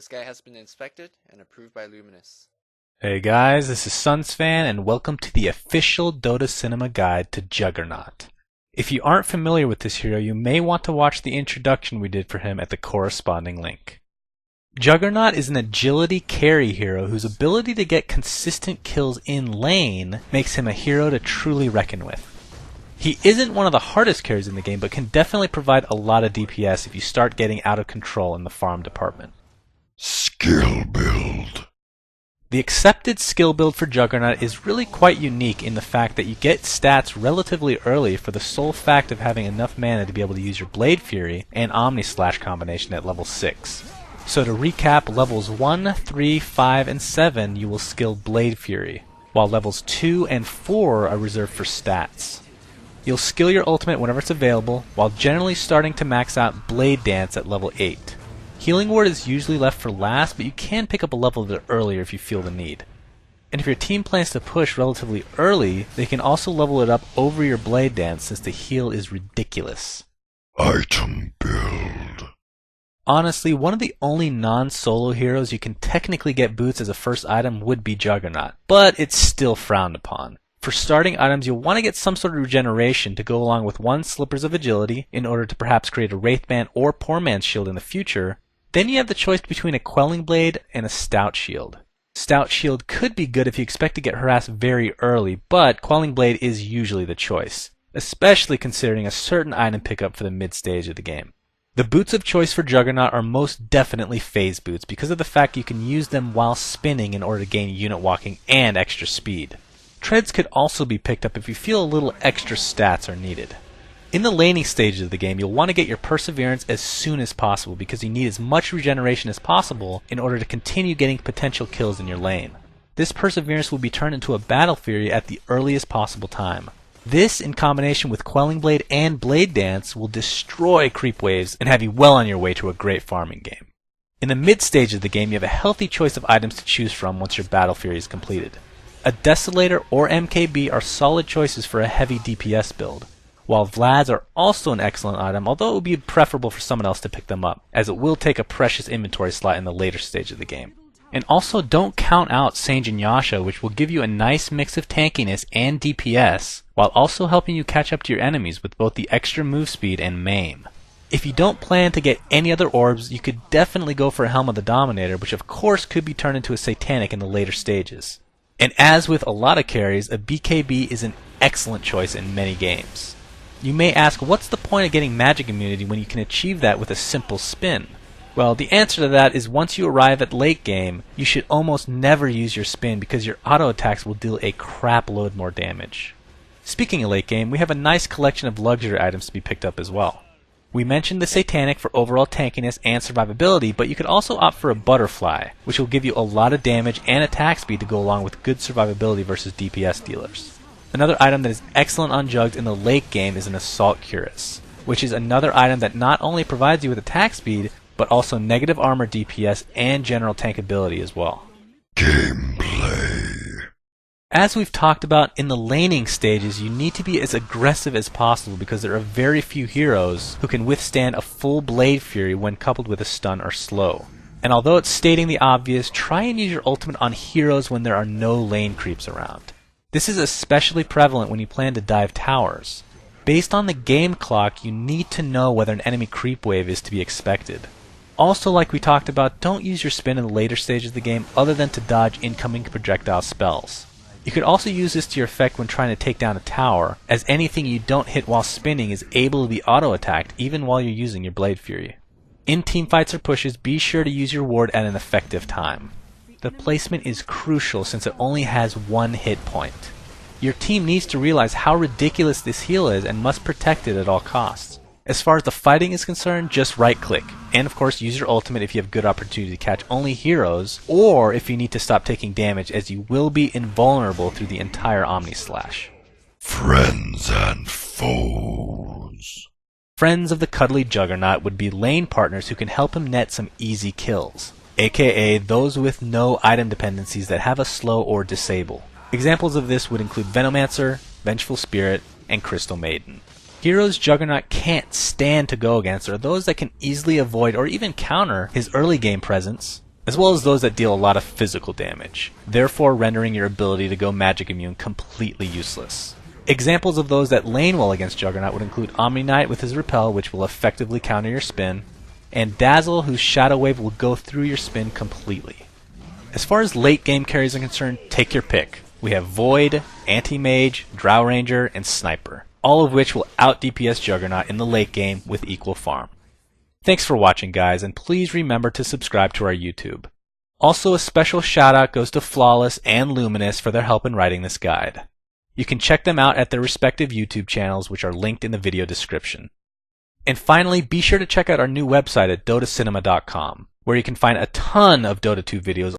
This guy has been inspected and approved by Luminous. Hey guys, this is SUNSfan and welcome to the official Dota Cinema Guide to Juggernaut. If you aren't familiar with this hero, you may want to watch the introduction we did for him at the corresponding link. Juggernaut is an agility carry hero whose ability to get consistent kills in lane makes him a hero to truly reckon with. He isn't one of the hardest carries in the game, but can definitely provide a lot of DPS if you start getting out of control in the farm department. Skill build. The accepted skill build for Juggernaut is really quite unique in the fact that you get stats relatively early for the sole fact of having enough mana to be able to use your Blade Fury and Omni Slash combination at level 6. So to recap, levels 1, 3, 5, and 7 you will skill Blade Fury, while levels 2 and 4 are reserved for stats. You'll skill your ultimate whenever it's available, while generally starting to max out Blade Dance at level 8. Healing Ward is usually left for last, but you can pick up a level bit earlier if you feel the need. And if your team plans to push relatively early, they can also level it up over your Blade Dance since the heal is ridiculous. Item build. Honestly, one of the only non-solo heroes you can technically get boots as a first item would be Juggernaut, but it's still frowned upon. For starting items, you'll want to get some sort of regeneration to go along with 1 Slippers of Agility in order to perhaps create a Wraithband or Poor Man's Shield in the future. Then you have the choice between a Quelling Blade and a Stout Shield. Stout Shield could be good if you expect to get harassed very early, but Quelling Blade is usually the choice, especially considering a certain item pickup for the mid-stage of the game. The boots of choice for Juggernaut are most definitely phase boots because of the fact you can use them while spinning in order to gain unit walking and extra speed. Treads could also be picked up if you feel a little extra stats are needed. In the laning stages of the game, you'll want to get your Perseverance as soon as possible because you need as much regeneration as possible in order to continue getting potential kills in your lane. This Perseverance will be turned into a Battle Fury at the earliest possible time. This, in combination with Quelling Blade and Blade Dance, will destroy creep waves and have you well on your way to a great farming game. In the mid stage of the game, you have a healthy choice of items to choose from once your Battle Fury is completed. A Desolator or MKB are solid choices for a heavy DPS build, while Vlads are also an excellent item, although it would be preferable for someone else to pick them up, as it will take a precious inventory slot in the later stage of the game. And also don't count out Sage and Yasha, which will give you a nice mix of tankiness and DPS, while also helping you catch up to your enemies with both the extra move speed and maim. If you don't plan to get any other orbs, you could definitely go for a Helm of the Dominator, which of course could be turned into a Satanic in the later stages. And as with a lot of carries, a BKB is an excellent choice in many games. You may ask, what's the point of getting magic immunity when you can achieve that with a simple spin? Well, the answer to that is once you arrive at late game, you should almost never use your spin because your auto attacks will deal a crap load more damage. Speaking of late game, we have a nice collection of luxury items to be picked up as well. We mentioned the Satanic for overall tankiness and survivability, but you could also opt for a Butterfly, which will give you a lot of damage and attack speed to go along with good survivability versus DPS dealers. Another item that is excellent on Jugs in the late game is an Assault Cuirass, which is another item that not only provides you with attack speed, but also negative armor DPS and general tankability as well. Gameplay. As we've talked about, in the laning stages, you need to be as aggressive as possible because there are very few heroes who can withstand a full Blade Fury when coupled with a stun or slow. And although it's stating the obvious, try and use your ultimate on heroes when there are no lane creeps around. This is especially prevalent when you plan to dive towers. Based on the game clock, you need to know whether an enemy creep wave is to be expected. Also, like we talked about, don't use your spin in the later stages of the game other than to dodge incoming projectile spells. You could also use this to your effect when trying to take down a tower, as anything you don't hit while spinning is able to be auto-attacked even while you're using your Blade Fury. In teamfights or pushes, be sure to use your ward at an effective time. The placement is crucial since it only has 1 hit point. Your team needs to realize how ridiculous this heal is and must protect it at all costs. As far as the fighting is concerned, just right-click, and of course use your ultimate if you have good opportunity to catch only heroes, or if you need to stop taking damage, as you will be invulnerable through the entire Omni Slash. Friends and foes. Friends of the cuddly Juggernaut would be lane partners who can help him net some easy kills, aka those with no item dependencies that have a slow or disable. Examples of this would include Venomancer, Vengeful Spirit, and Crystal Maiden. Heroes Juggernaut can't stand to go against are those that can easily avoid or even counter his early game presence, as well as those that deal a lot of physical damage, therefore rendering your ability to go magic immune completely useless. Examples of those that lane well against Juggernaut would include Omni Knight with his Repel, which will effectively counter your spin, and Dazzle, whose Shadow Wave will go through your spin completely. As far as late game carries are concerned, take your pick. We have Void, Anti-Mage, Drow Ranger, and Sniper, all of which will out-DPS Juggernaut in the late game with equal farm. Thanks for watching, guys, and please remember to subscribe to our YouTube. Also, a special shout out goes to FlawlezZ and Luminous for their help in writing this guide. You can check them out at their respective YouTube channels, which are linked in the video description. And finally, be sure to check out our new website at dotacinema.com, where you can find a ton of Dota 2 videos